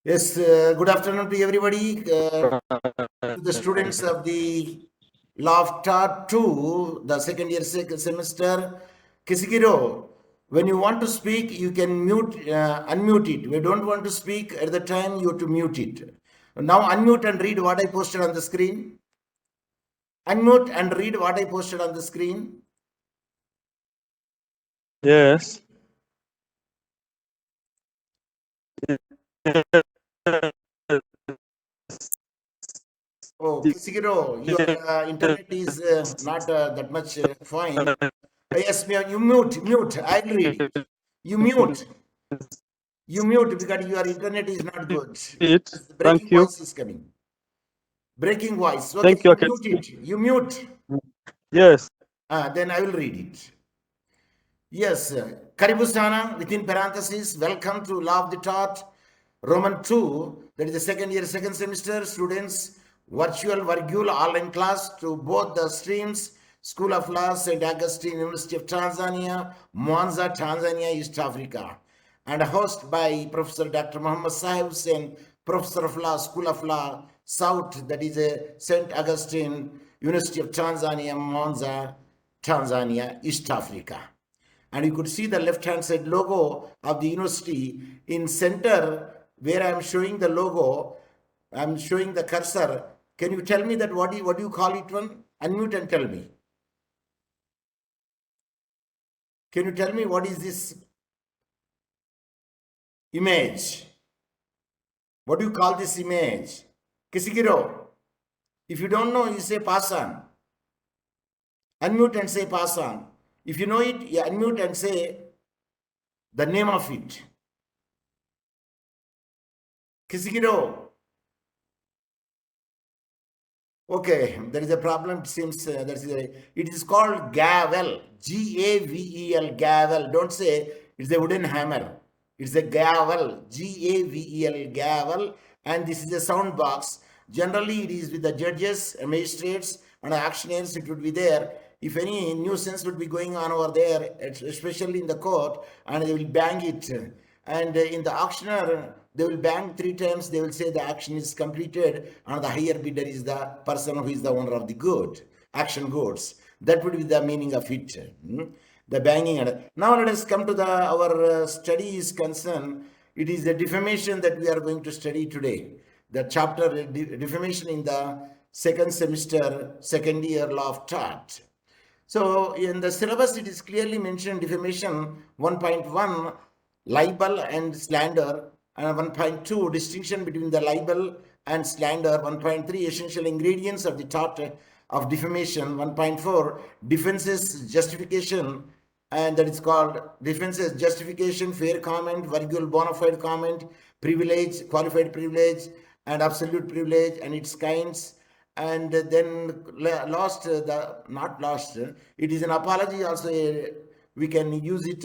Yes, good afternoon to everybody, to the students of the Law of Tart 2, the second year semester. Kisikiro, when you want to speak, you can unmute it. We don't want to speak at the time, you have to mute it. Now unmute and read what I posted on the screen. Unmute and read what I posted on the screen. Yes. Oh, Kisikiro, your internet is not that much fine. Yes, you mute. I'll read it. You mute. You mute because your internet is not good. It. The Thank breaking you. voice is coming. Breaking voice. Okay, Thank you. you I can mute it. You mute. Yes. Then I will read it. Yes, Karibu Sana, within parentheses, welcome to Law of the Taught, Roman 2, that is the second year, second semester, students, virtual online class to both the streams, School of Law, St. Augustine, University of Tanzania, Mwanza, Tanzania, East Africa, and hosted by Professor Dr. Mohammed Saheb and Professor of Law, School of Law, South, that is St. Augustine, University of Tanzania, Mwanza, Tanzania, East Africa. And you could see the left hand side logo of the university in center where I am showing the logo. I am showing the cursor. Can you tell me that what do you call it one? Unmute and tell me. Can you tell me what is this image? What do you call this image? Kisikiro. If you don't know, you say pass on. Unmute and say pass on. If you know it, you unmute and say the name of it. Kisikiro. Okay, there is a problem. It seems it is called gavel. Gavel. Gavel. Don't say it's a wooden hammer. It's a gavel. Gavel. Gavel. And this is a sound box. Generally, it is with the judges, magistrates, and actionaires. It would be there. If any nuisance would be going on over there, especially in the court, and they will bang it. And in the auctioneer, they will bang 3 times. They will say the action is completed, and the higher bidder is the person who is the owner of the good, action goods. That would be the meaning of it. The banging. Now let us come to our study is concerned. It is the defamation that we are going to study today. The chapter defamation in the second semester, second year law of tort. So in the syllabus, it is clearly mentioned defamation 1.1, libel and slander, and 1.2, distinction between the libel and slander, 1.3, essential ingredients of the tort of defamation, 1.4, defenses, justification, and that is called defenses, justification, fair comment, virgule, bona fide comment, privilege, qualified privilege, and absolute privilege, and its kinds. And then not lost, it is an apology also. We can use it,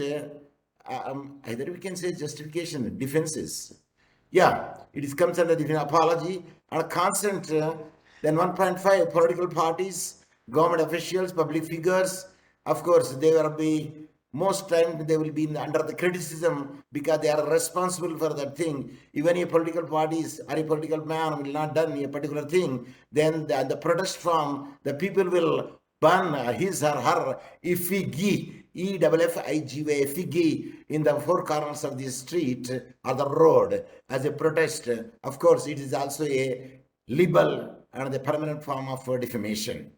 either we can say justification, defenses. Yeah, it comes under the apology and consent. Then 1.5, political parties, government officials, public figures. Of course, they will be, most time they will be under the criticism because they are responsible for that thing. Even a political parties or a political man will not done a particular thing, then the protest from the people will burn his or her effigy, effigy, in the four corners of the street or the road as a protest. Of course, it is also a libel and the permanent form of defamation.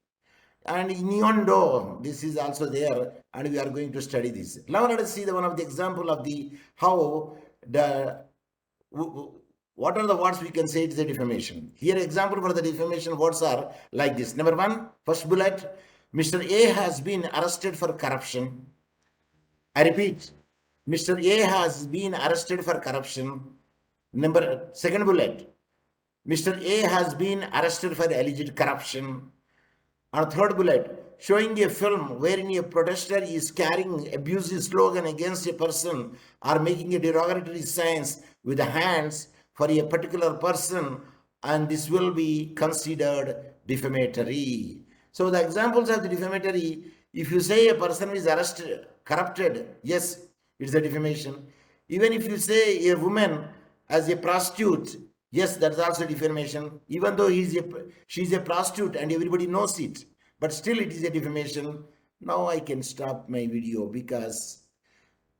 And innuendo, this is also there, and we are going to study this. Now let us see one of the example of the how the what are the words we can say it is a defamation. Here example for the defamation words are like this. Number 1, first bullet, Mr. A has been arrested for corruption. I repeat, Mr. A has been arrested for corruption. Second bullet, Mr. A has been arrested for alleged corruption. And third bullet, showing a film wherein a protester is carrying abusive slogan against a person or making a derogatory signs with the hands for a particular person, and this will be considered defamatory. So the examples of the defamatory, if you say a person is arrested, corrupted, yes, it's a defamation. Even if you say a woman as a prostitute, yes, that's also defamation. Even though she's a prostitute and everybody knows it, but still it is a defamation. Now I can stop my video because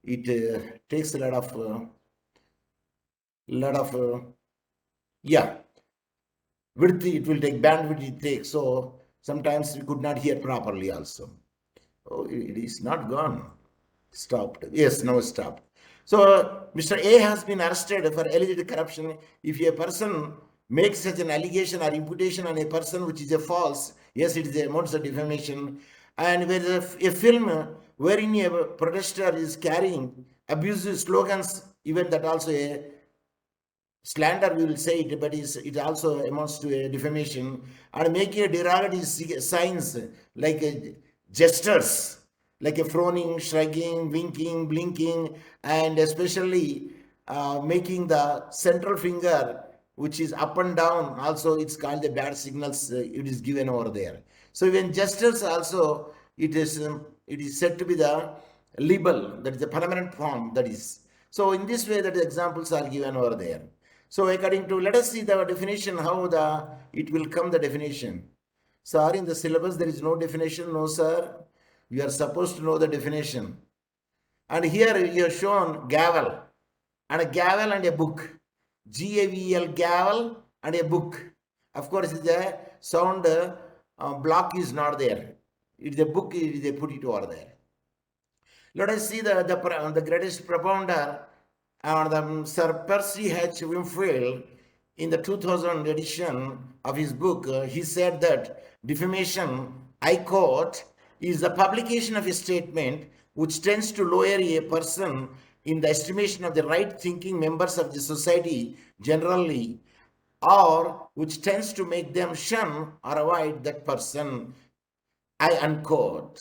it takes a lot of yeah, width. It will take bandwidth. It takes, so sometimes we could not hear properly also. Oh, it is not gone. Stopped. Yes, now stopped. So Mr. A has been arrested for alleged corruption. If a person makes such an allegation or imputation on a person which is a false, yes, it is a amounts of defamation. And there is a film wherein a protester is carrying abusive slogans, even that also a slander, we will say it, but it also amounts to a defamation, and making a derogatory signs like gestures, like a frowning, shrugging, winking, blinking, and especially making the central finger, which is up and down, also it's called the bad signals. It is given over there. So even gestures also, it is said to be the libel, that is the permanent form, that is. So in this way, that examples are given over there. So according to, let us see the definition, how it will come, the definition. Sir, in the syllabus there is no definition. No, sir. You are supposed to know the definition. And here you have shown gavel, and a gavel and a book. G-A-V-E-L, gavel and a book. Of course, the sound block is not there. It's a book, they put it over there. Let us see the greatest propounder, Sir Percy H. Wimfield, in the 2000 edition of his book. He said that defamation, I quote, is the publication of a statement which tends to lower a person in the estimation of the right-thinking members of the society generally, or which tends to make them shun or avoid that person, I unquote.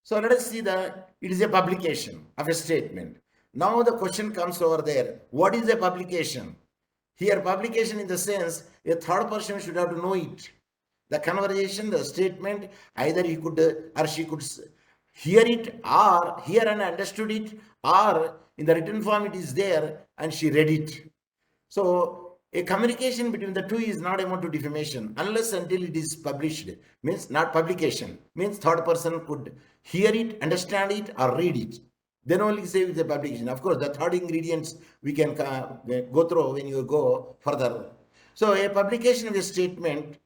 So let us see that it is a publication of a statement. Now the question comes over there. What is a publication? Here, publication in the sense, a third person should have to know it. The conversation, the statement, either he could or she could hear it, or hear and understood it, or in the written form it is there and she read it. So a communication between the two is not amount to defamation unless until it is published. Means not publication. Means third person could hear it, understand it, or read it. Then only say it's a publication. Of course, the third ingredients we can go through when you go further. So a publication of a statement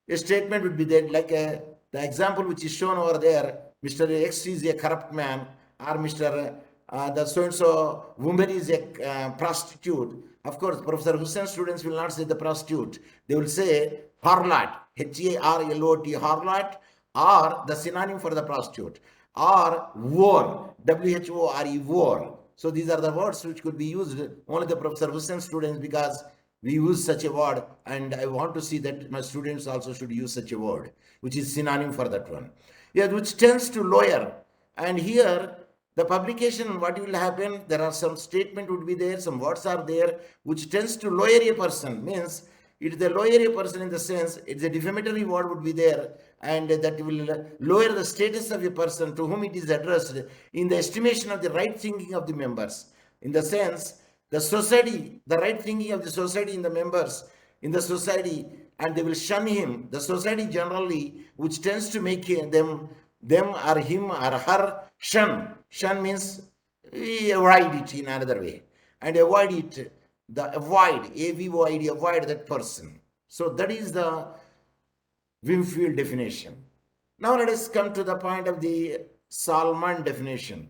would be there, like the example which is shown over there. Mr. X is a corrupt man, or Mr. The so-and-so woman is a prostitute. Of course, Professor Hussain students will not say the prostitute. They will say harlot, H-A-R-L-O-T, harlot, or the synonym for the prostitute, or whore, W-H-O-R-E, whore. So these are the words which could be used only the Professor Hussain students, because we use such a word, and I want to see that my students also should use such a word, which is synonym for that one. Yeah, which tends to lower. And here, the publication, what will happen, there are some statement would be there, some words are there, which tends to lower a person. Means it is a lower a person in the sense, it's a defamatory word would be there, and that will lower the status of a person to whom it is addressed in the estimation of the right thinking of the members. In the sense, the society, the right thinking of the society in the members, in the society, and they will shun him. The society generally, which tends to make them or him or her shun. Shun means we avoid it in another way. And avoid it, the avoid, A-V-O-I-D, avoid that person. So that is the Wimfield definition. Now let us come to the point of the Salmon definition.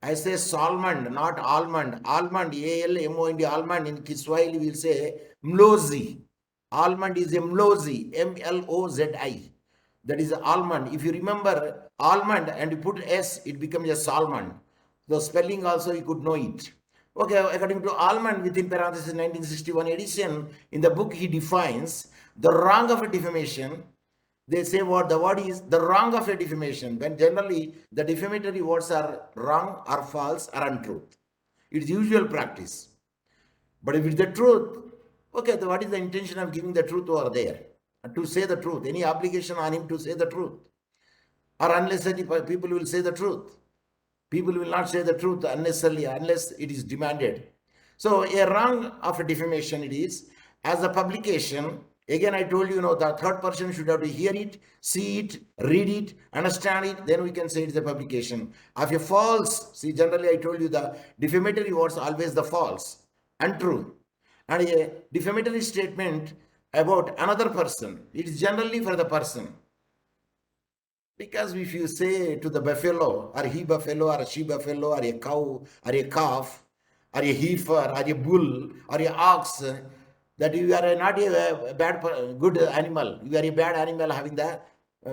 I say salmon, not almond. Almond, A-L-M-O-N-D, almond. In Kiswahili, we will say mlozi. Almond is a mlozi, M-L-O-Z-I. That is almond. If you remember almond and you put S, it becomes a salmon. The spelling also you could know it. Okay, according to Almond, within parenthesis 1961 edition, in the book he defines the wrong of a defamation. They say what the word is the wrong of a defamation, when generally the defamatory words are wrong or false or untruth. It's usual practice. But if it's the truth, okay, what is the intention of giving the truth over there? To say the truth, any obligation on him to say the truth? Or unless people will say the truth. People will not say the truth unnecessarily unless it is demanded. So a wrong of a defamation it is. As a publication, again I told you, the third person should have to hear it, see it, read it, understand it, then we can say it's a publication. Of a false, see, generally I told you the defamatory words always the false, untrue. And a defamatory statement about another person, it is generally for the person. Because if you say to the buffalo, or he buffalo, or she buffalo, or a cow, or a calf, or a heifer, or a bull, or a ox, that you are not a bad, good animal. You are a bad animal having the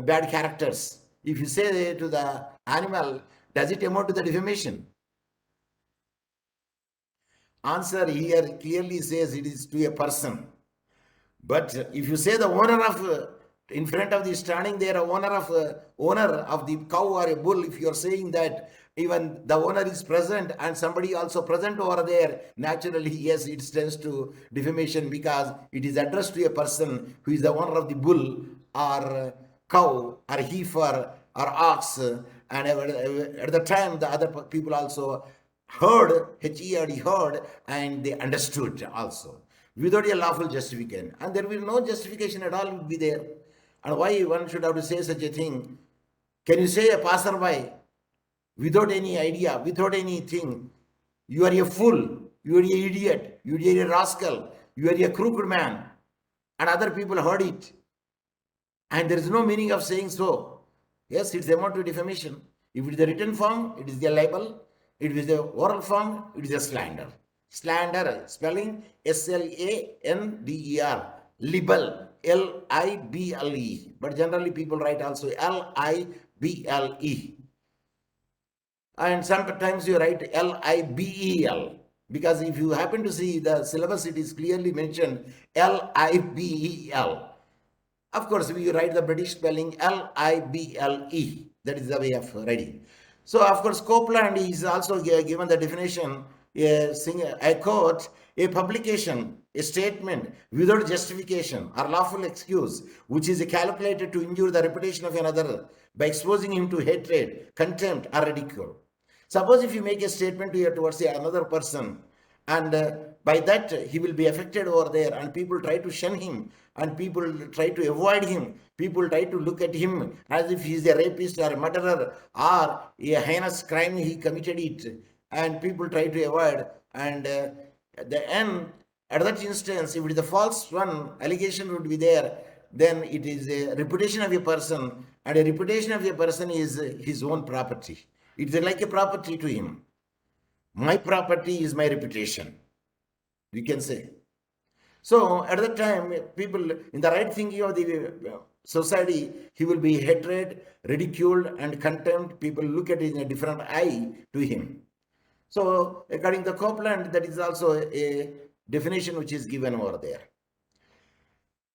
bad characters. If you say to the animal, does it amount to the defamation? Answer here clearly says it is to a person. But if you say the owner of, in front of the standing there, owner of the cow or a bull, if you are saying that even the owner is present and somebody also present over there, naturally, yes, it tends to defamation because it is addressed to a person who is the owner of the bull or cow or heifer or ox. And at the time, the other people also heard, H-E-R-D, heard, and they understood also without a lawful justification. And there will no justification at all will be there. And why one should have to say such a thing? Can you say a passerby without any idea, without anything, you are a fool, you are an idiot, you are a rascal, you are a crooked man, and other people heard it. And there is no meaning of saying so. Yes, it's amount to defamation. If it is a written form, it is a libel. If it is a oral form, it is a slander. Slander, spelling S-L-A-N-D-E-R. Libel, L-I-B-L-E. But generally people write also L-I-B-L-E. And sometimes you write L-I-B-E-L. Because if you happen to see the syllabus, it is clearly mentioned L-I-B-E-L. Of course, we write the British spelling L-I-B-L-E. That is the way of writing. So, of course, Copeland is also given the definition, I quote, a publication, a statement without justification or lawful excuse, which is calculated to injure the reputation of another by exposing him to hatred, contempt, or ridicule. Suppose if you make a statement towards another person, and by that he will be affected over there, and people try to shun him, and people try to avoid him, people try to look at him as if he is a rapist or a murderer or a heinous crime he committed it, and people try to avoid, and at the end, at that instance, if it is a false one, allegation would be there, then it is a reputation of a person, and a reputation of a person is his own property. It is like a property to him. My property is my reputation, we can say. So at that time, people in the right thinking of the society, he will be hatred, ridiculed, and contempt. People look at it in a different eye to him. So according to Copeland, that is also a definition which is given over there.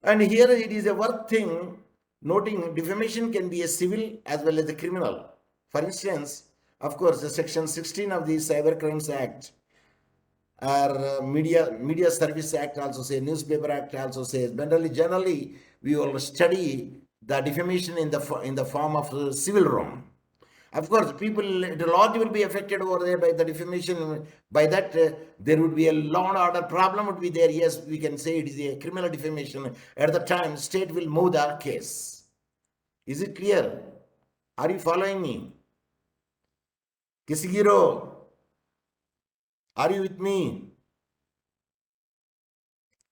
And here it is a worth thing noting defamation can be a civil as well as a criminal. For instance, of course, the section 16 of the Cyber Crimes Act or Media Service Act also says, Newspaper Act also says. Generally, we will study the defamation in the form of civil wrong. Of course, people, the law will be affected over there by the defamation. By that, there would be a law and order problem would be there. Yes, we can say it is a criminal defamation. At the time, state will move the case. Is it clear? Are you following me? Kisigiro, are you with me?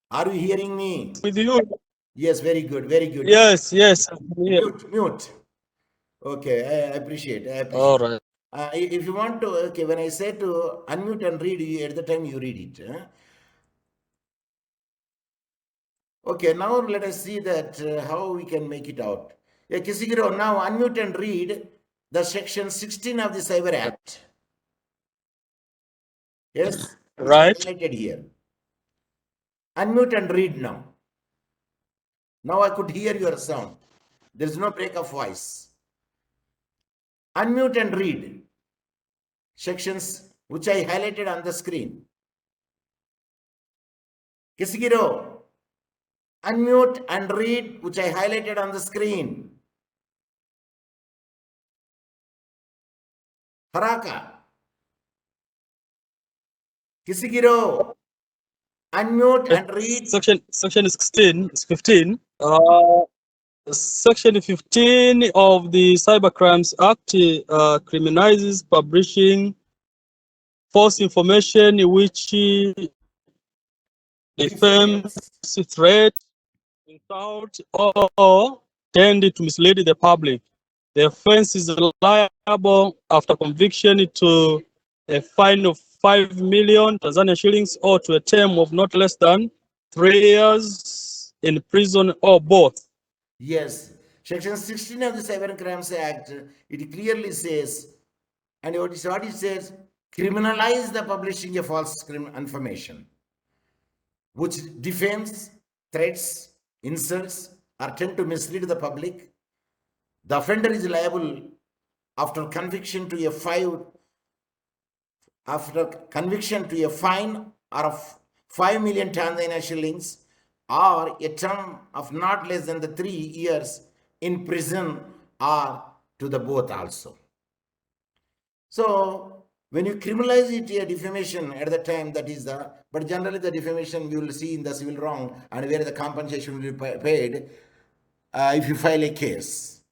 Are you hearing me? With you. Yes, very good, very good. Yes, yes. Yeah. Mute. Okay, I appreciate. All right. If you want to, okay, when I say to unmute and read, at the time you read it. Okay, now let us see that how we can make it out. Kisigiro, now unmute and read the section 16 of the Cyber Act. Yes, Right. it's highlighted here. Unmute and read now. Now I could hear your sound. There is no break of voice. Unmute and read sections which I highlighted on the screen. Kisigiro, unmute and read which I highlighted on the screen. Haraka. Kisigiro, unmute and read. Section 16 is 15. Section 15 of the Cybercrimes Act criminalizes publishing false information which defames, threat, insult, or tend to mislead the public. The offense is liable after conviction to a fine of 5 million Tanzania shillings or to a term of not less than 3 years in prison or both. Yes, Section 16 of the Cyber Crimes Act, it clearly says, and what it says, criminalize the publishing of false information, which defames, threats, insults, or tend to mislead the public. The offender is liable after conviction to a fine or of 5 million Tanzania shillings or a term of not less than the 3 years in prison or to the both also. So when you criminalize it, a defamation at the time, that is but generally the defamation we will see in the civil wrong and where the compensation will be paid if you file a case.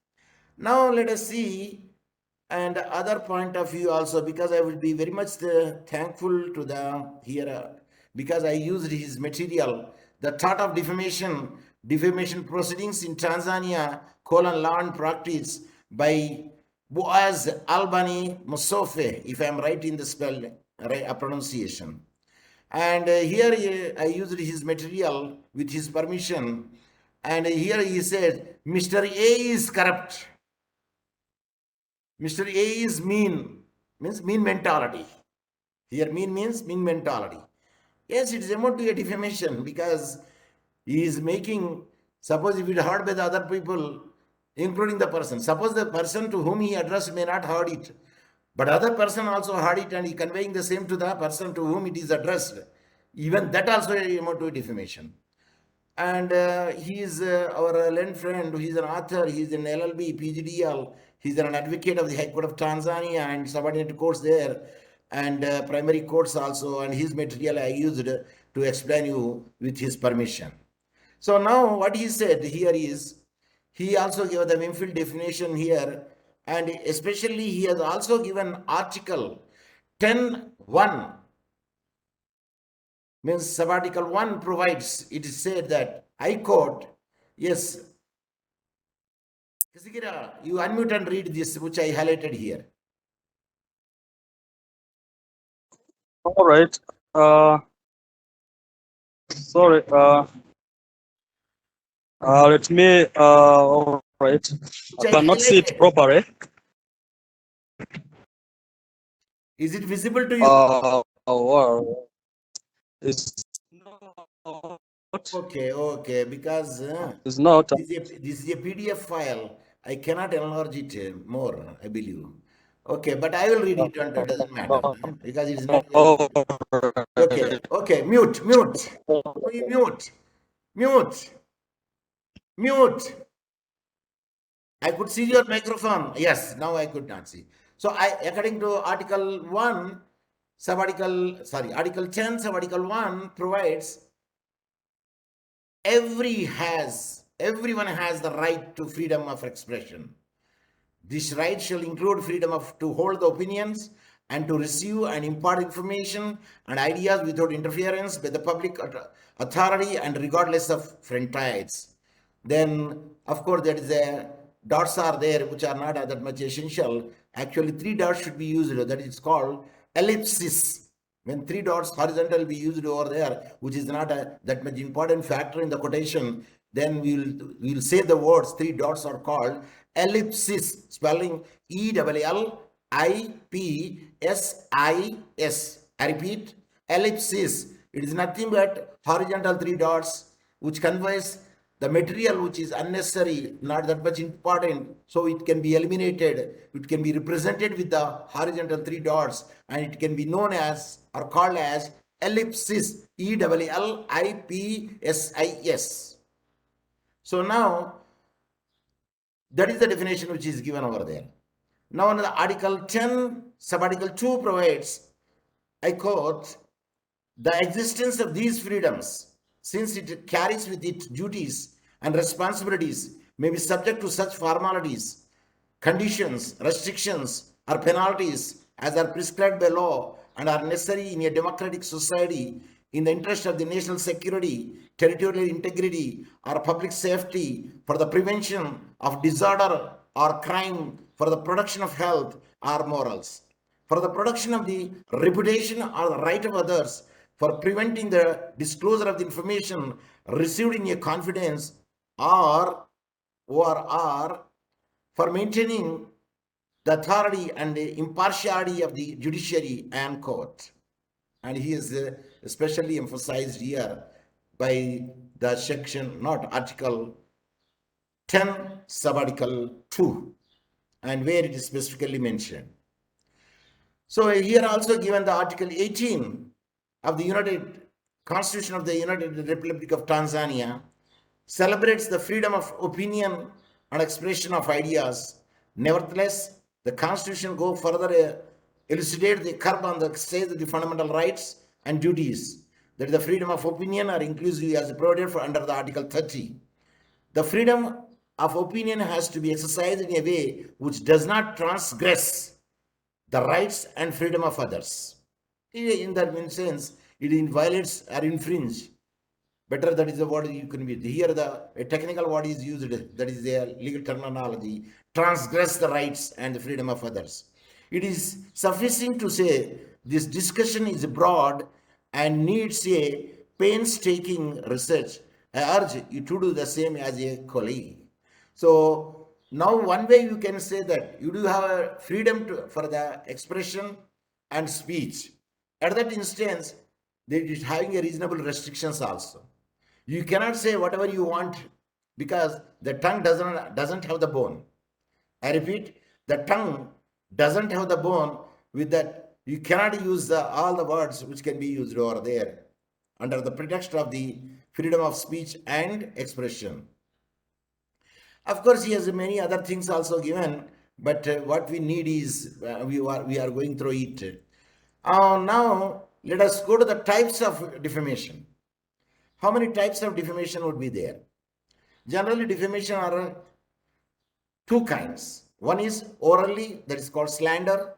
Now let us see and other point of view also, because I will be very much thankful to the here because I used his material, the thought of defamation proceedings in Tanzania, law and practice by Boaz Albani Musofe, if I am right in the spell pronunciation. And here I used his material with his permission, and here he said Mr. A is corrupt. Mr. A is mean, means mean mentality. Here mean means mean mentality. Yes, it is amount to a defamation because he is making, suppose if it heard by the other people, including the person, suppose the person to whom he addressed may not heard it, but other person also heard it and he conveying the same to the person to whom it is addressed, even that also amount to a defamation. And he is our learned friend, he is an author, he is an LLB, PGDL, he is an advocate of the High Court of Tanzania and subordinate courts there, and primary courts also, and his material I used to explain you with his permission. So now what he said here is, he also gave the Memfield definition here, and especially he has also given article 10.1, means sabbatical 1 provides, it is said that, I quote, yes, you unmute and read this, which I highlighted here. All right. Sorry. Let me. All right. I cannot see it properly. Is it visible to you? Well, it's not. Okay, because It's not. this is a PDF file. I cannot enlarge it more, I believe. Okay, but I will read it, and it doesn't matter because it is not very. Okay, mute. I could see your microphone. Yes, now I could not see. So according to Article 1, Article 10, Article 1 provides everyone has the right to freedom of expression. This right shall include freedom to hold the opinions and to receive and impart information and ideas without interference by the public authority and regardless of frontiers. Then, of course, there is a dots are there which are not that much essential. Actually, 3 dots should be used. That is called ellipsis. When 3 dots horizontal will be used over there, which is not that much important factor in the quotation, then we'll say the words 3 dots are called ellipsis, spelling ELLIPSIS. I repeat, ellipsis. It is nothing but horizontal 3 dots which conveys the material which is unnecessary, not that much important, so it can be eliminated. It can be represented with the horizontal 3 dots, and it can be known as or called as ellipsis, ELLIPSIS. So now that is the definition which is given over there. Now, Article 10, Subarticle 2 provides, I quote, The existence of these freedoms, since it carries with it duties and responsibilities, may be subject to such formalities, conditions, restrictions, or penalties as are prescribed by law and are necessary in a democratic society in the interest of the national security, territorial integrity, or public safety, for the prevention of disorder or crime, for the protection of health or morals, for the protection of the reputation or the right of others, for preventing the disclosure of the information received in a confidence, or for maintaining the authority and the impartiality of the judiciary and court. And he is especially emphasized here by the section, not Article 10, Subarticle 2, and where it is specifically mentioned. So here also given the Article 18 of the United Constitution of the United Republic of Tanzania celebrates the freedom of opinion and expression of ideas. Nevertheless, the Constitution goes further, elucidate the curb on the say the fundamental rights and duties, that the freedom of opinion are inclusive as provided for under the Article 30. The freedom of opinion has to be exercised in a way which does not transgress the rights and freedom of others. In that sense, it violates or infringe. Better, that is the word you can use. Here the technical word is used, that is their legal terminology, transgress the rights and the freedom of others. It is sufficient to say this discussion is broad and needs a painstaking research. I urge you to do the same as a colleague. So now one way you can say that you do have a freedom for the expression and speech. At that instance, it is having a reasonable restrictions also. You cannot say whatever you want because the tongue doesn't have the bone. I repeat, the tongue doesn't have the bone. With that, you cannot use all the words which can be used over there under the pretext of the freedom of speech and expression. Of course, he has many other things also given, but what we need is we are going through it. Now, let us go to the types of defamation. How many types of defamation would be there? Generally, defamation are two kinds. One is orally, that is called slander,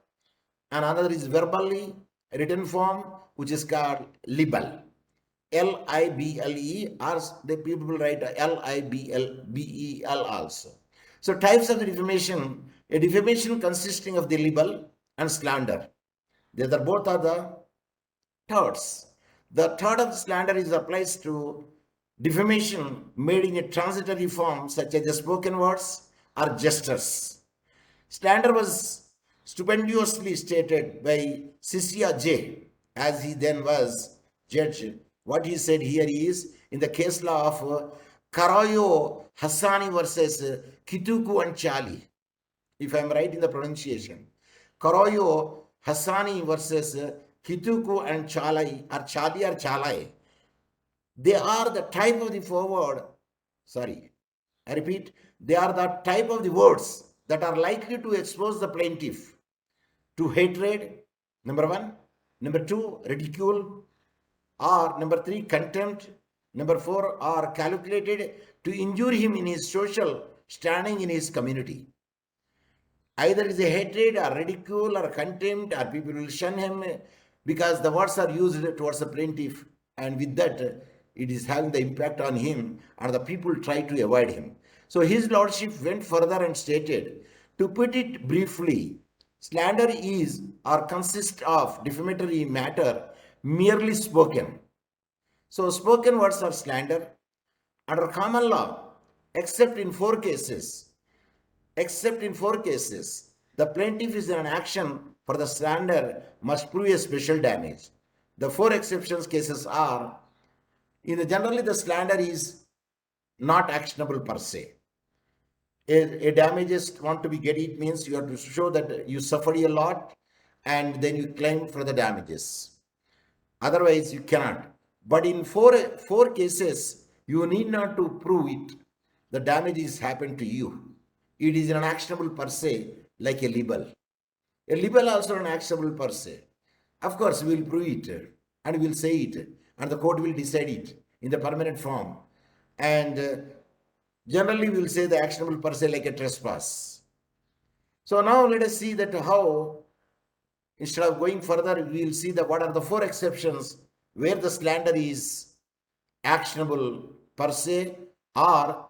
and another is verbally, written form, which is called libel. Libele, or the people write libel also. So types of the defamation, a defamation consisting of the libel and slander. The other both are the thirds. The third of the slander is applies to defamation made in a transitory form such as the spoken words or gestures. Slander was stupendously stated by Sisya J, as he then was judge. What he said here is, in the case law of Karayo Hassani versus Kituku and Chali, if I am right in the pronunciation, Karayo Hassani versus Kituku and Chalai, or Chali or Chalai, they are the type of the forward, sorry, I repeat, they are the type of the words that are likely to expose the plaintiff to hatred, number one, number two, ridicule, or number three, contempt, number four, are calculated to injure him in his social standing in his community. Either is a hatred or ridicule or contempt, or people will shun him because the words are used towards the plaintiff, and with that it is having the impact on him, or the people try to avoid him. So his lordship went further and stated, to put it briefly, slander is or consists of defamatory matter merely spoken. So spoken words are slander under common law, except in four cases. The plaintiff is in an action for the slander must prove a special damage. The four exceptions cases are, generally the slander is not actionable per se. A damages want to be get, it means you have to show that you suffered a lot and then you claim for the damages. Otherwise you cannot. But in four cases, you need not to prove it. The damage is happened to you. It is an actionable per se, like a libel. A libel also an actionable per se. Of course, we will prove it. and we'll say it, and the court will decide it in the permanent form. And generally, we'll say the actionable per se like a trespass. So now let us see that how, instead of going further, we will see that what are the 4 exceptions where the slander is actionable per se, or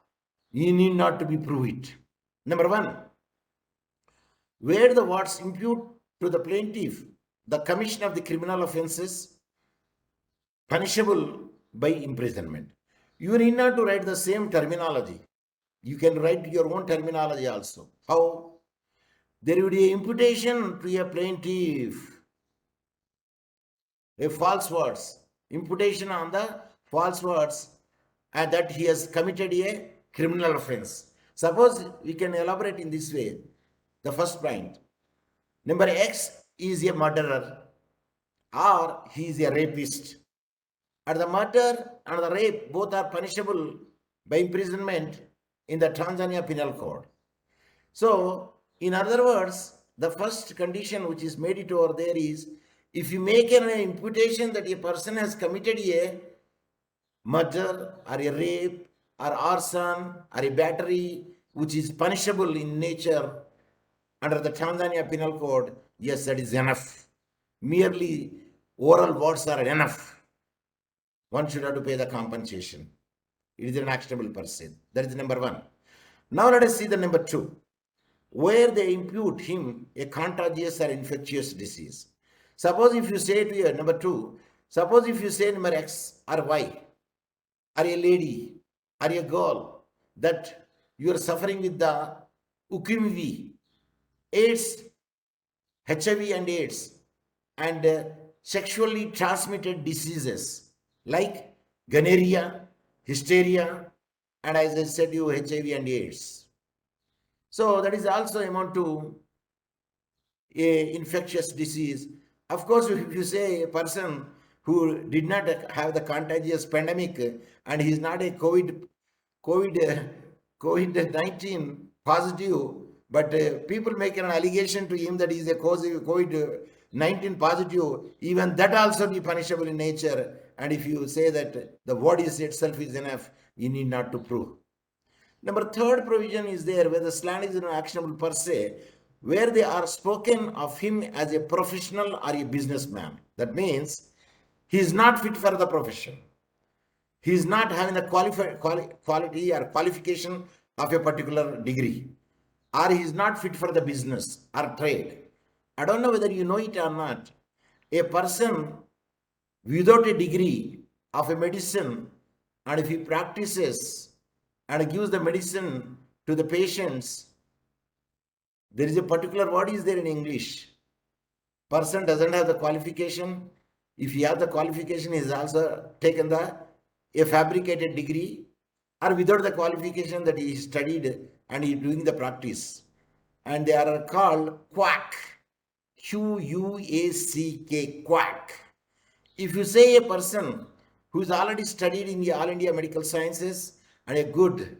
you need not to be proved it. Number 1, where the words impute to the plaintiff the commission of the criminal offenses punishable by imprisonment. You need not to write the same terminology. You can write your own terminology also. How? There would be an imputation to a plaintiff, a false words, imputation on the false words, and that he has committed a criminal offense. Suppose we can elaborate in this way. The first point, number X is a murderer, or he is a rapist. And the murder and the rape both are punishable by imprisonment in the Tanzania Penal Code. So, in other words, the first condition which is made it over there is, if you make an imputation that a person has committed a murder or a rape or arson or a battery which is punishable in nature under the Tanzania Penal Code, yes, that is enough. Merely oral words are enough. One should have to pay the compensation. It is an actionable per se. That is number 1. Now let us see the number 2, where they impute him a contagious or infectious disease. Suppose if you say to your number 2, suppose if you say number X or Y, or a lady or a girl, that you are suffering with the UKIMV, AIDS, HIV and AIDS, and sexually transmitted diseases like gonorrhea, hysteria, and as I said, you HIV and AIDS. So that is also amount to a infectious disease. Of course, if you say a person who did not have the contagious pandemic and he is not a COVID-19 positive, but people make an allegation to him that he is a COVID-19 positive, even that also be punishable in nature. And if you say that the word is itself is enough, you need not to prove. Number 3rd provision is there where the slander is actionable per se, where they are spoken of him as a professional or a businessman. That means he is not fit for the profession. He is not having the quality or qualification of a particular degree, or he is not fit for the business or trade. I don't know whether you know it or not. A person without a degree of a medicine, and if he practices and gives the medicine to the patients, there is a particular word is there in English. Person doesn't have the qualification. If he has the qualification, he has also taken a fabricated degree, or without the qualification that he studied and he is doing the practice. And they are called quack. Quack, quack. If you say a person who is already studied in the All India Medical Sciences and a good,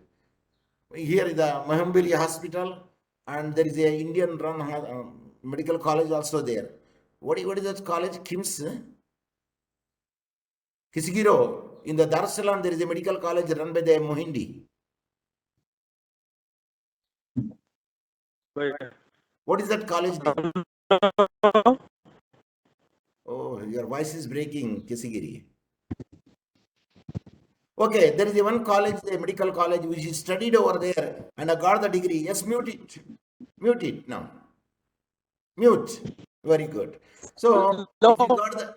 here is the Mahambili Hospital, and there is a Indian run medical college also there. What is that college? KIMS? Kisigiro. In the Dar es Salaam, there is a medical college run by the Mohindi. What is that college name? Oh, your voice is breaking, Kisigiri. Okay, there is a one college, a medical college, which is studied over there and I got the degree. Yes, mute it. Mute it now. Mute. Very good. So, if you got the...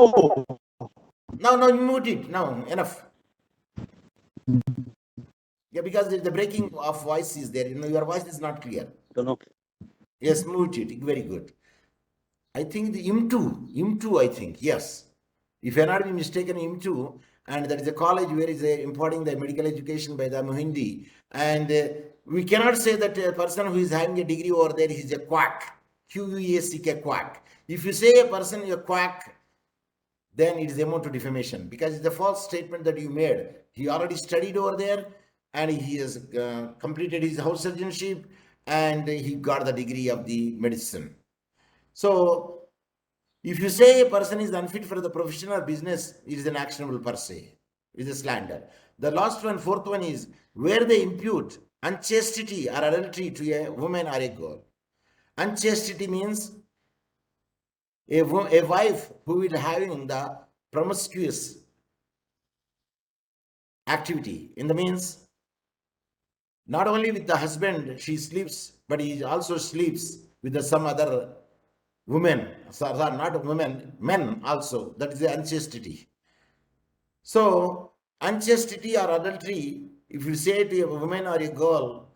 No, mute it. Now, enough. Yeah, because the breaking of voice is there. You know, your voice is not clear. Yes, mute it. Very good. I think the IM2, I think, yes. If I not be mistaken, IM2, and that is a college where is imparting the medical education by the Mohindi. And we cannot say that a person who is having a degree over there is a quack. Quack, quack. If you say a person is a quack, then it is amount to defamation, because it's a false statement that you made. He already studied over there and he has completed his house surgeonship and he got the degree of the medicine. So If you say a person is unfit for the profession or business, it is an actionable per se. It is a slander. The last one, fourth one is where they impute unchastity or adultery to a woman or a girl. Unchastity means a wife who is having the promiscuous activity. In the means, not only with the husband she sleeps, but he also sleeps with some other women. Sorry, not women, men also. That is the unchastity. So, unchastity or adultery, if you say to a woman or a girl,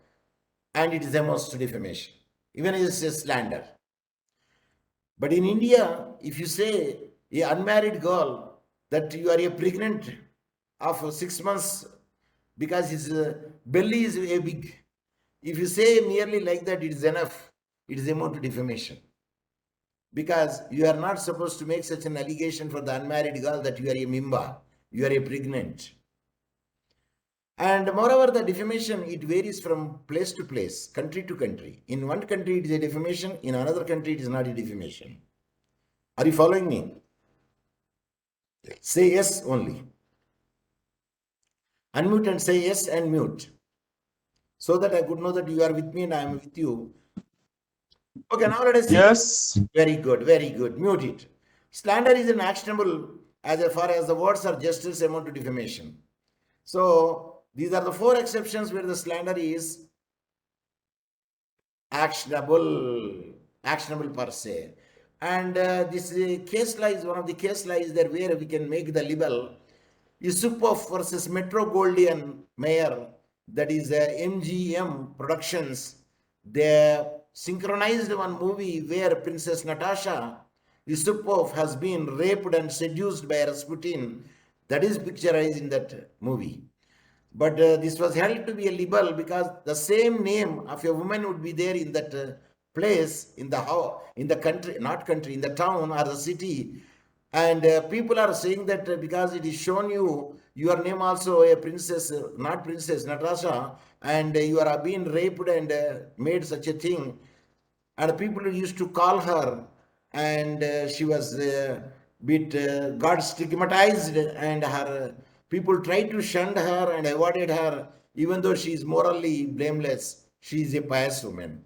and it is amounts to defamation, even it is a slander. But in India, if you say a unmarried girl that you are a pregnant of 6 months because his belly is a big, if you say merely like that, it is enough. It is amount to defamation. Because you are not supposed to make such an allegation for the unmarried girl that you are a mimba, you are a pregnant. And moreover, the defamation, it varies from place to place, country to country. In one country, it is a defamation. In another country, it is not a defamation. Are you following me? Say yes only. Unmute and say yes and mute. So that I could know that you are with me and I am with you. Okay, now let us see. Yes. Very good, very good. Mute it. Slander is an actionable as far as the words are justice amount to defamation. So these are the four exceptions where the slander is actionable per se. And this case law is one of the case law is there where we can make the libel Yusupov versus Metro Goldwyn Mayer, that is MGM Productions. They synchronized one movie where Princess Natasha Yusupov has been raped and seduced by Rasputin. That is picturized in that movie. But this was held to be a libel because the same name of a woman would be there in that place, in the house, in the country, not country, in the town or the city. And people are saying that because it is shown you, your name also a princess, not princess, Natasha, and you are being raped and made such a thing. And people used to call her, and she was bit got stigmatized, and her people tried to shun her and avoided her, even though she is morally blameless. She is a pious woman,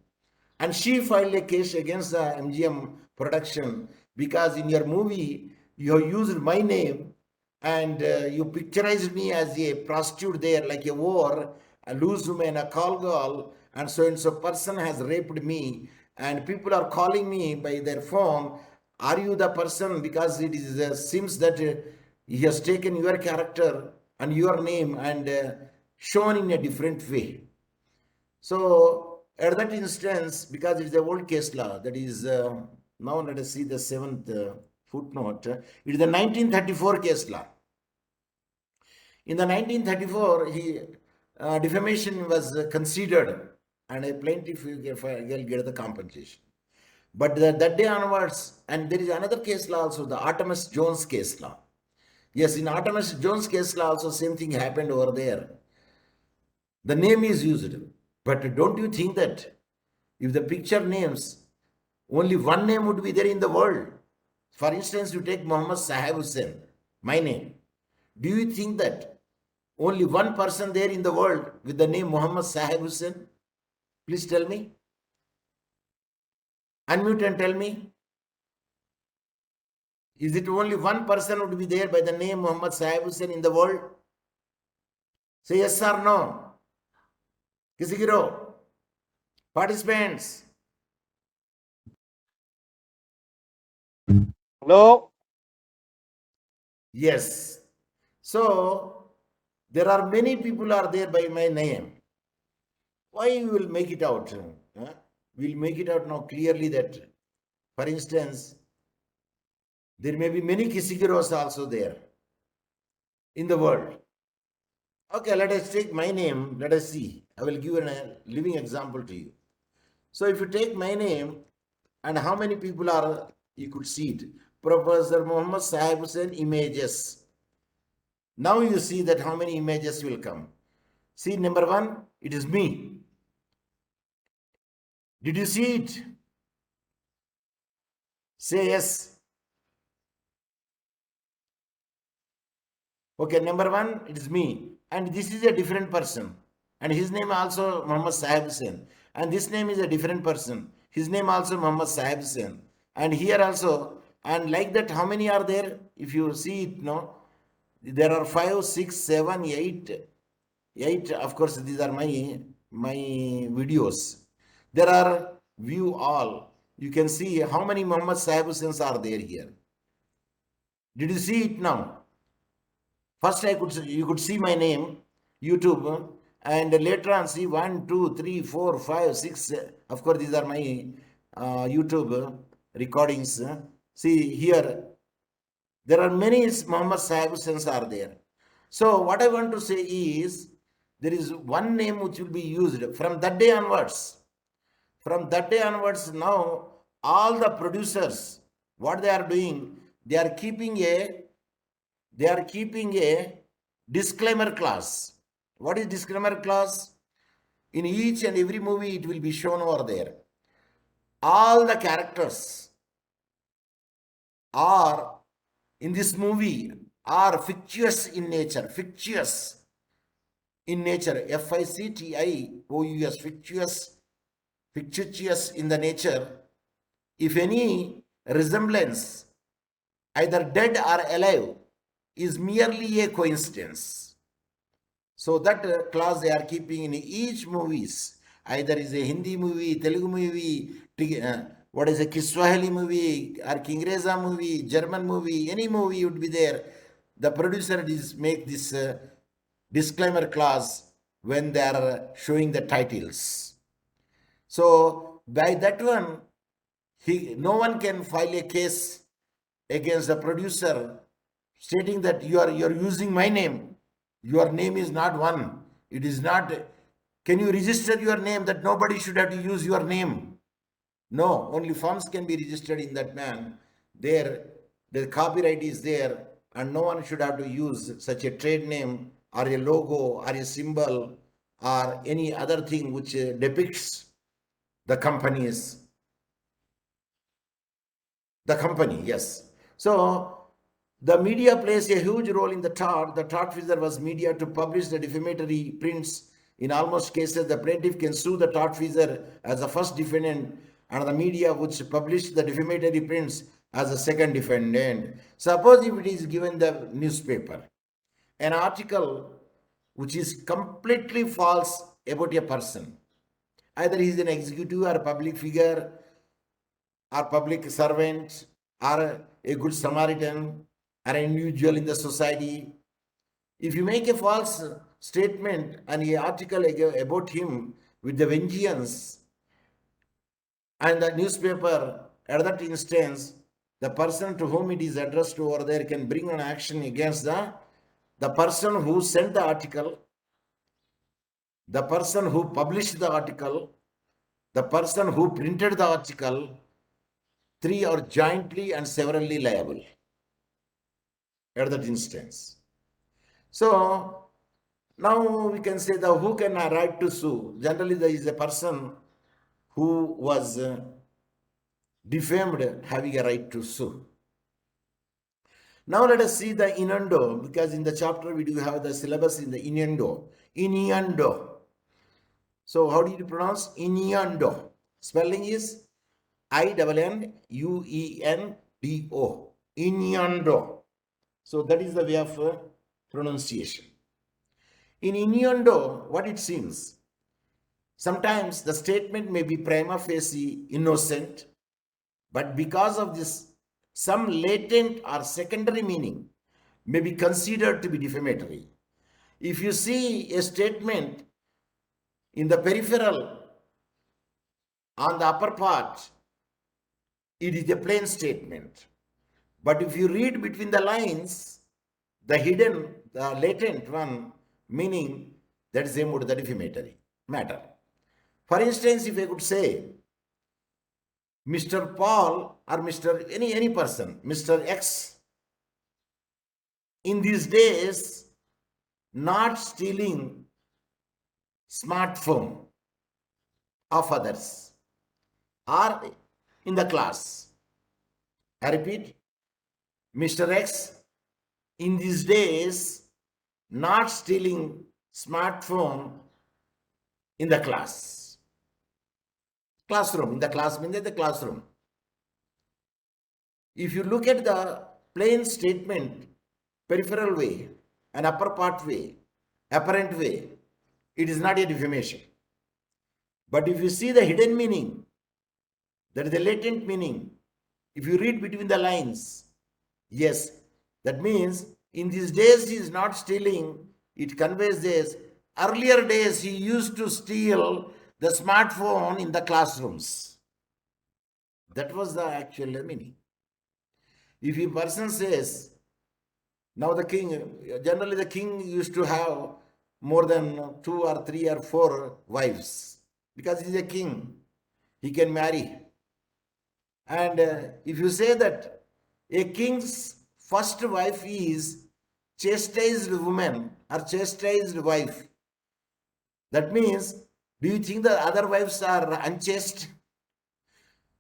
and she filed a case against the MGM production because in your movie you have used my name and you picturized me as a prostitute there, like a whore, a loose woman, a call girl, and so person has raped me, and people are calling me by their phone. Are you the person? Because it is seems that he has taken your character and your name and shown in a different way. So at that instance, because it is a old case law, that is now let us see the seventh footnote. It is the 1934 case law. In the 1934, defamation was considered, and a plaintiff will get the compensation. But that day onwards, and there is another case law also, the Artemus Jones case law. Yes, in Artemus Jones case law also same thing happened over there. The name is used, but don't you think that if the picture names, only one name would be there in the world? For instance, you take Mohammed Saheb Hussain, my name. Do you think that only one person there in the world with the name Mohammed Saheb Hussain? Please tell me. Unmute and tell me. Is it only one person would be there by the name Mohammed Saheb Hussain in the world? Say yes or no. Kisigiro. Participants. Hello. Yes. So there are many people are there by my name. Why you will make it out? Huh? We'll make it out now clearly that, for instance, there may be many Kisigiros also there in the world. Okay, let us take my name. Let us see. I will give a living example to you. So if you take my name and how many people are, you could see it. Professor Mohammed Saheb Hussain images. Now you see that how many images will come. See, number one, it is me. Did you see it? Say yes. Okay, number one, it is me. And this is a different person. And his name also Mohammed Saheb. And this name is a different person. His name also Mohammed Saheb. And here also, and like that, how many are there? If you see it, no, there are 5, 6, 7, 8. 8, of course, these are my videos. There are view all. You can see how many Mohammed Saheb are there here. Did you see it now? First, you could see my name, YouTube, and later on see 1, 2, 3, 4, 5, 6. Of course, these are my YouTube recordings. See here, there are many Muhammad Sahib are there. So what I want to say is, there is one name which will be used from that day onwards. From that day onwards, now all the producers, what they are doing, they are keeping a disclaimer clause. What is disclaimer clause? In each and every movie, it will be shown over there. All the characters are in this movie are fictitious in nature. Fictitious in nature. Fictious. Fictitious. Fictitious in the nature. If any resemblance, either dead or alive, is merely a coincidence. So that clause they are keeping in each movies. Either is a Hindi movie, Telugu movie, what is a Kiswahili movie, or Kingreza movie, German movie, any movie would be there. The producer make this disclaimer clause when they are showing the titles. So by that one, no one can file a case against the producer stating that you are using my name. Your name is not one. It is not. Can you register your name that nobody should have to use your name? No, only firms can be registered in that man. There, the copyright is there, and no one should have to use such a trade name or a logo or a symbol or any other thing which depicts the companies. The company, yes. So the media plays a huge role in the tort. The tortfeasor was media to publish the defamatory prints. In almost cases, the plaintiff can sue the tortfeasor as the first defendant and the media which published the defamatory prints as a second defendant. Suppose if it is given the newspaper, an article which is completely false about a person, either he is an executive or a public figure or public servant or a good Samaritan or an individual in the society. If you make a false statement and an article about him with the vengeance, and the newspaper, at that instance, the person to whom it is addressed over there can bring an action against the person who sent the article, the person who published the article, the person who printed the article. Three are jointly and severally liable at that instance. So now we can say who can right to sue. Generally, there is a person who was defamed having a right to sue. Now let us see the innuendo, because in the chapter we do have the syllabus in the innuendo. Innuendo. So how do you pronounce innuendo? Spelling is INNUENDO. Innuendo. So that is the way of pronunciation. In innuendo, what it seems, sometimes the statement may be prima facie innocent, but because of this, some latent or secondary meaning may be considered to be defamatory. If you see a statement in the peripheral on the upper part, it is a plain statement. But if you read between the lines, the hidden, the latent one, meaning that is aimed at the defamatory matter. For instance, if I could say, Mr. Paul or Mr. any person, Mr. X, in these days, not stealing smartphone of others or in the class. I repeat, Mr. X, in these days, not stealing smartphone in the class. Classroom, in the class means the classroom. If you look at the plain statement, peripheral way, an upper part way, apparent way, it is not a defamation. But if you see the hidden meaning, that is the latent meaning, if you read between the lines, yes, that means in these days he is not stealing, it conveys this. Earlier days he used to steal the smartphone in the classrooms. That was the actual meaning. If a person says, now the king, generally the king used to have more than 2 or 3 or 4 wives because he is a king, he can marry. And if you say that a king's first wife is chastised woman or chastised wife, that means, do you think the other wives are unchaste?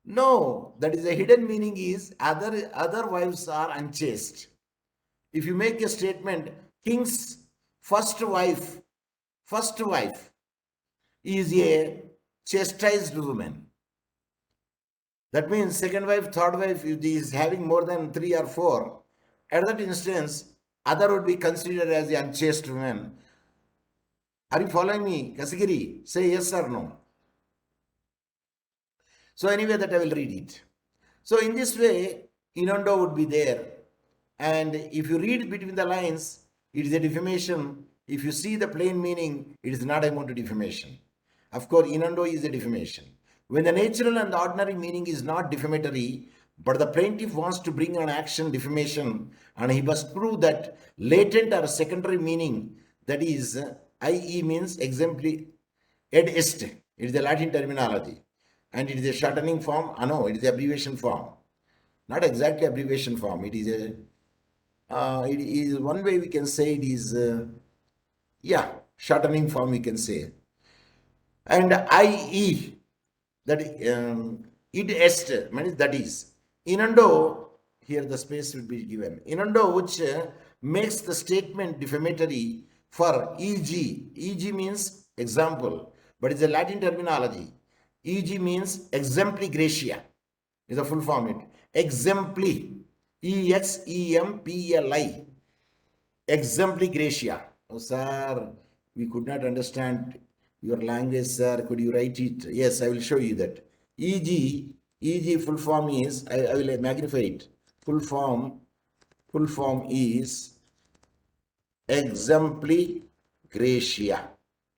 No, that is a hidden meaning is other wives are unchaste. If you make a statement, king's first wife is a chastised woman. That means second wife, third wife, if he is having more than 3 or 4, at that instance, other would be considered as the unchaste woman. Are you following me, Kasagiri? Say yes or no. So anyway, that I will read it. So in this way, innuendo would be there. And if you read between the lines, it is a defamation. If you see the plain meaning, it is not amount to defamation. Of course, innuendo is a defamation. When the natural and the ordinary meaning is not defamatory, but the plaintiff wants to bring an action defamation, and he must prove that latent or secondary meaning, that is, i.e. means exempli ed est, it is the Latin terminology, and it is a shortening form. No, it is the abbreviation form. Not exactly abbreviation form. It is it is one way we can say it is, shortening form we can say. And i.e. that id est means that is. Innuendo, here the space will be given. Innuendo which makes the statement defamatory for e.g. E.g. means example, but it's a Latin terminology. E.g. means exempli gratia is a full form. It exempli, E-X-E-M-P-L-I, exempli gratia. Oh, sir, we could not understand your language, sir. Could you write it? Yes, I will show you that. E.g. full form is, I will magnify it. Full form is exempli gratia.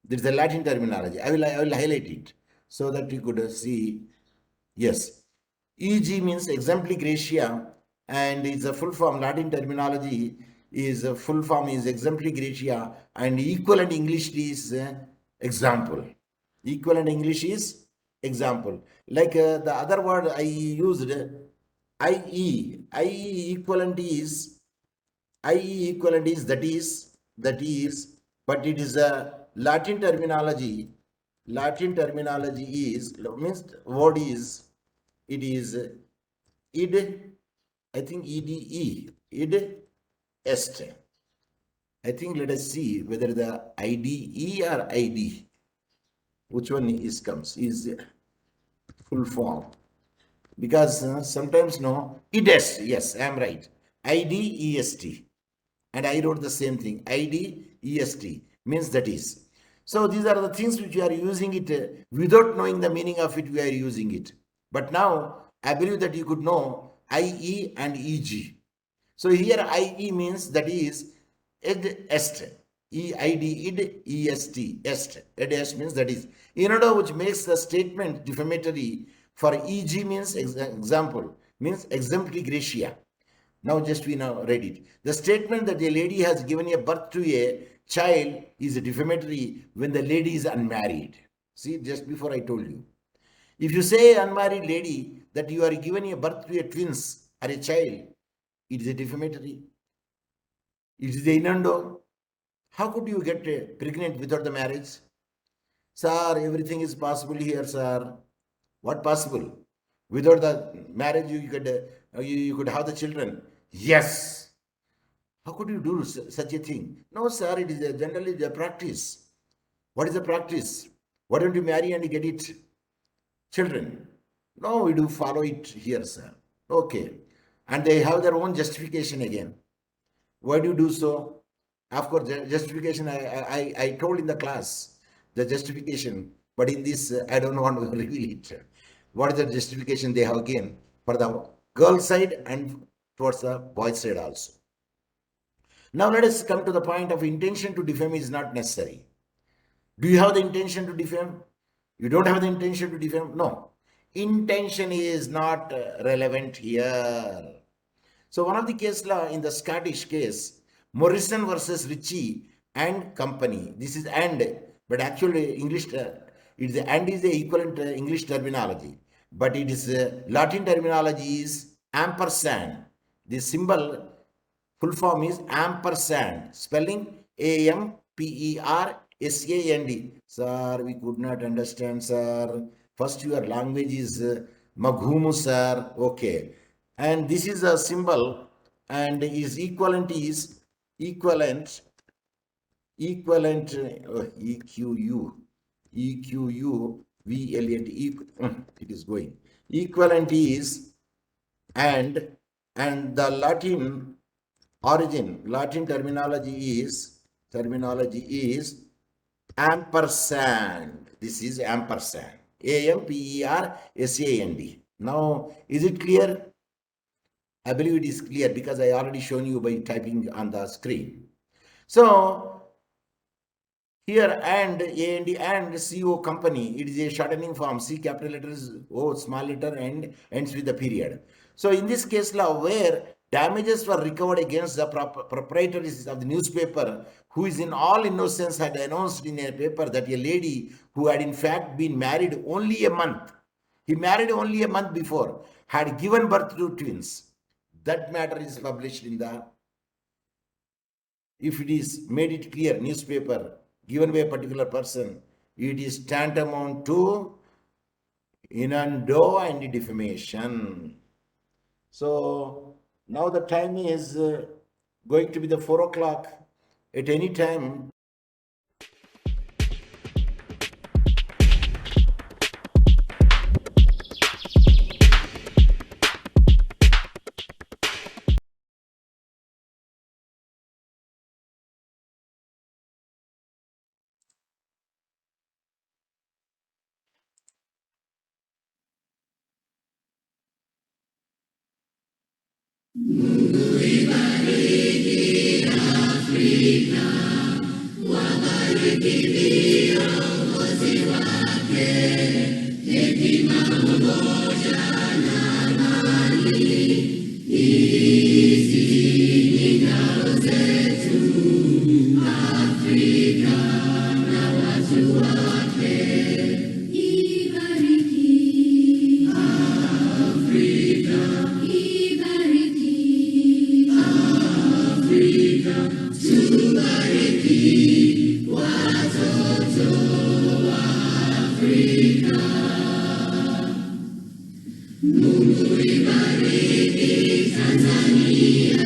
This is the Latin terminology. I will highlight it so that you could see. Yes, E.g. means exempli gratia, and it's a full form. Latin terminology is a full form is exempli gratia, and equivalent English is example. Equivalent English is example. Like the other word I used, IE equivalent is that is, but it is a Latin terminology. Latin terminology is, means word is, it is id, I think ide, id est. I think let us see whether the IDE or ID, which one is comes, is full form. Because sometimes no, idest, yes, I am right. IDEST. And I wrote the same thing. IDEST means that is. So these are the things which we are using it without knowing the meaning of it, we are using it. But now I believe that you could know IE and EG. So here IE means that is ed est. EID id EST est. Ed est means that is. In order which makes the statement defamatory for EG means example, means exempli gratia. Now just we now read it. The statement that a lady has given a birth to a child is defamatory when the lady is unmarried. See, just before I told you. If you say unmarried lady that you are given a birth to a twins or a child, it is a defamatory. It is the innuendo. How could you get pregnant without the marriage? Sir, everything is possible here, sir. What possible? Without the marriage, you could have the children. Yes. How could you do such a thing? No, sir, it is generally the practice. What is the practice? Why don't you marry and get it children? No, we do follow it here, sir. Okay. And they have their own justification again. Why do you do so? Of course, justification, I told in the class, the justification, but in this, I don't want to reveal it. What is the justification they have again for the girl side and towards the boy side also? Now let us come to the point of intention to defame is not necessary. Do you have the intention to defame? You don't have the intention to defame? No. Intention is not relevant here. So one of the case law in the Scottish case, Morrison versus Ritchie and Company. This is and, but actually English, it's and is the equivalent English terminology, but it is Latin terminology is ampersand. The symbol full form is ampersand, spelling AMPERSAND. Sir, we could not understand, sir. First, your language is Maghumu, sir. Okay. And this is a symbol, and is equivalent EQU, VLNT, it is going. Equivalent is and the Latin origin, Latin terminology is ampersand. This is ampersand. AMPERSAND. Now, is it clear? I believe it is clear because I already shown you by typing on the screen. So here and CO company, it is a shortening form. C capital letters, O small letter, and ends with the period. So in this case law, where damages were recovered against the proprietaries of the newspaper, who is in all innocence had announced in a paper that a lady who had in fact been married only a month, he married only a month before, had given birth to twins. That matter is published in the, if it is made it clear, newspaper given by a particular person, it is tantamount to innuendo and defamation. So now the time is going to be the 4 o'clock. At any time, Tanzania,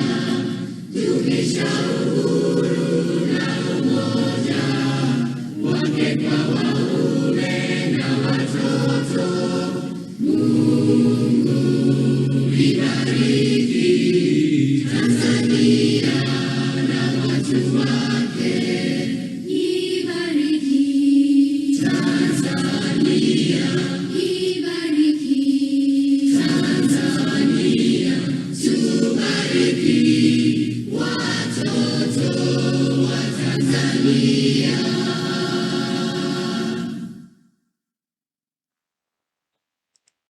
tumesha uhuru na umoja wake kwa